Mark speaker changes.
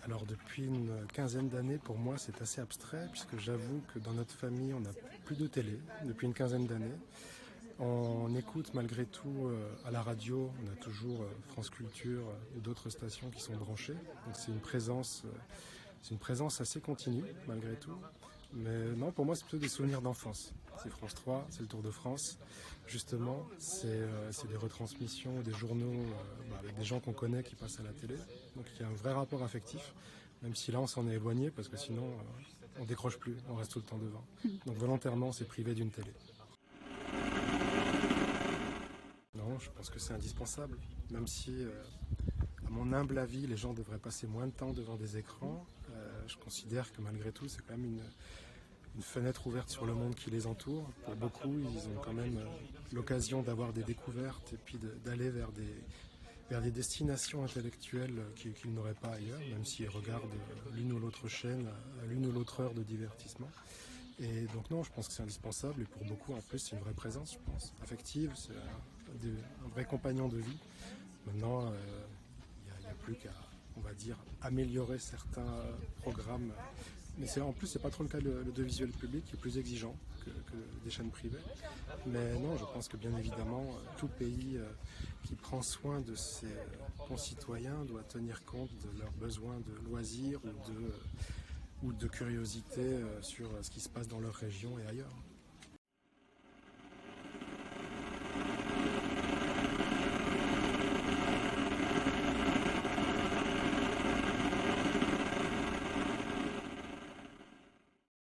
Speaker 1: Alors depuis une quinzaine d'années, pour moi, c'est assez abstrait, puisque j'avoue que dans notre famille, on n'a plus de télé depuis une quinzaine d'années. On écoute malgré tout à la radio, on a toujours France Culture et d'autres stations qui sont branchées. Donc c'est une présence assez continue malgré tout. Mais non, pour moi, c'est plutôt des souvenirs d'enfance. C'est France 3, c'est le Tour de France. Justement, c'est des retransmissions, des journaux avec des gens qu'on connaît qui passent à la télé. Donc il y a un vrai rapport affectif, même si là on s'en est éloigné parce que sinon on décroche plus, on reste tout le temps devant. Donc volontairement, c'est privé d'une télé. Non, je pense que c'est indispensable, même si, à mon humble avis, les gens devraient passer moins de temps devant des écrans. Je considère que malgré tout, c'est quand même une fenêtre ouverte sur le monde qui les entoure. Pour beaucoup, ils ont quand même l'occasion d'avoir des découvertes et puis d'aller vers des destinations intellectuelles qu'ils n'auraient pas ailleurs, même s'ils regardent l'une ou l'autre chaîne à l'une ou l'autre heure de divertissement. Et donc non, je pense que c'est indispensable et pour beaucoup en plus c'est une vraie présence, je pense, affective, c'est un vrai compagnon de vie. Maintenant, il n'y a plus qu'à, on va dire, améliorer certains programmes. Mais en plus, c'est pas trop le cas de l'audiovisuel public qui est plus exigeant que des chaînes privées. Mais non, je pense que bien évidemment, tout pays qui prend soin de ses concitoyens doit tenir compte de leurs besoins de loisirs ou de curiosité sur ce qui se passe dans leur région et ailleurs.